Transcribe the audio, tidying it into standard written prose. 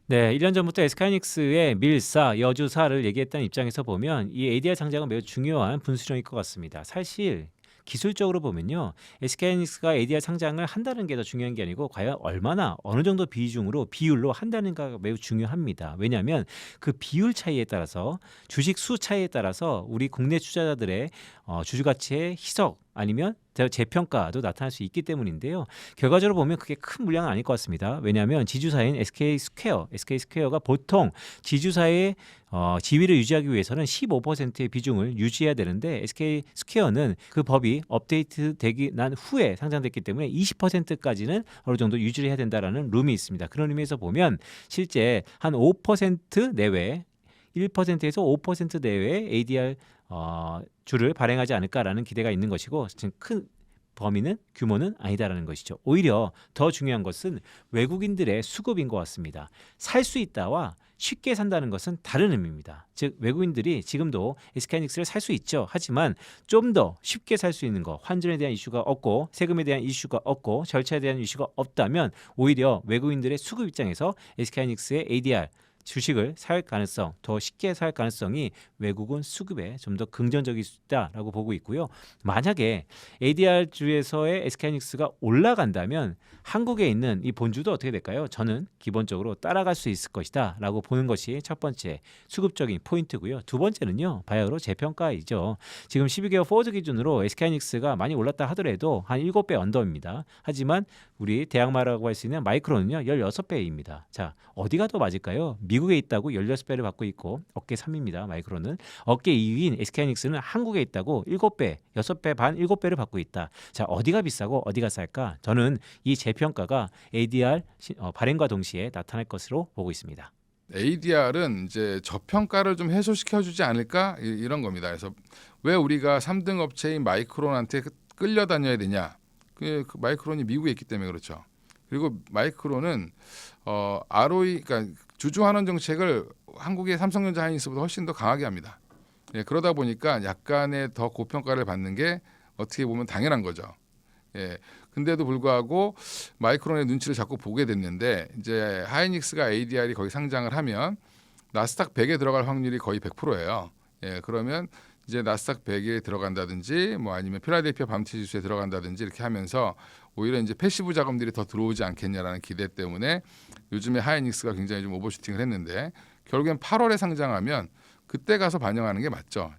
네, 1년 전부터 SK하이닉스의 밀사, 여주사를 얘기했던 입장에서 보면 이 ADR 상장은 매우 중요한 분수령일 것 같습니다. 사실 기술적으로 보면요, SK하이닉스가 ADR 상장을 한다는 게 더 중요한 게 아니고 과연 얼마나 어느 정도 비중으로 비율로 한다는가가 매우 중요합니다. 왜냐하면 그 비율 차이에 따라서 주식 수 차이에 따라서 우리 국내 투자자들의 주주 가치의 희석 아니면 재평가도 나타날 수 있기 때문인데요. 결과적으로 보면 그게 큰 물량은 아닐 것 같습니다. 왜냐하면 지주사인 SK스퀘어가 보통 지주사의 지위를 유지하기 위해서는 15%의 비중을 유지해야 되는데 SK스퀘어는 그 법이 업데이트 되기 난 후에 상장됐기 때문에 20%까지는 어느 정도 유지를 해야 된다라는 룸이 있습니다. 그런 의미에서 보면 실제 한 5% 내외 1%에서 5% 내외의 ADR 주를 발행하지 않을까라는 기대가 있는 것이고 지금 큰 범위는 규모는 아니다라는 것이죠. 오히려 더 중요한 것은 외국인들의 수급인 것 같습니다. 살 수 있다와 쉽게 산다는 것은 다른 의미입니다. 즉 외국인들이 지금도 SK하이닉스를 살 수 있죠. 하지만 좀 더 쉽게 살 수 있는 거, 환전에 대한 이슈가 없고 세금에 대한 이슈가 없고 절차에 대한 이슈가 없다면 오히려 외국인들의 수급 입장에서 SK하이닉스의 ADR 주식을 살 가능성, 더 쉽게 살 가능성이 외국은 수급에 좀 더 긍정적일 수 있다라고 보고 있고요. 만약에 ADR 주에서의 SK하이닉스가 올라간다면 한국에 있는 이 본주도 어떻게 될까요? 저는 기본적으로 따라갈 수 있을 것이다라고 보는 것이 첫 번째 수급적인 포인트고요. 두 번째는요, 바야흐로 재평가이죠. 지금 12개월 포워드 기준으로 SK하이닉스가 많이 올랐다 하더라도 한 7배 언더입니다. 하지만 우리 대항마라고 할 수 있는 마이크론은요 16배입니다. 자, 어디가 더 맞을까요? 미국에 있다고 16배를 받고 있고 어깨 3입니다. 마이크론은 어깨 2위인 SK하이닉스는 한국에 있다고 7배, 6배 반, 7배를 받고 있다. 자, 어디가 비싸고 어디가 쌀까? 저는 이 재평가가 ADR 발행과 동시에 나타날 것으로 보고 있습니다. ADR은 이제 저평가를 좀 해소시켜주지 않을까 이런 겁니다. 그래서 왜 우리가 3등 업체인 마이크론한테 끌려다녀야 되냐? 그 마이크론이 미국에 있기 때문에 그렇죠. 그리고 마이크론은 ROE, 그러니까 주주 환원 정책을 한국의 삼성전자 하이닉스보다 훨씬 더 강하게 합니다. 예, 그러다 보니까 약간의 더 고평가를 받는 게 어떻게 보면 당연한 거죠. 예, 근데도 불구하고 마이크론의 눈치를 자꾸 보게 됐는데 이제 하이닉스가 ADR이 거기 상장을 하면 나스닥 100에 들어갈 확률이 거의 100%예요. 예, 그러면 이제 나스닥 100에 들어간다든지 뭐 아니면 필라델피아 밤티 지수에 들어간다든지 이렇게 하면서 오히려 이제 패시브 자금들이 더 들어오지 않겠냐라는 기대 때문에 요즘에 하이닉스가 굉장히 좀 오버슈팅을 했는데 결국엔 8월에 상장하면 그때 가서 반영하는 게 맞죠.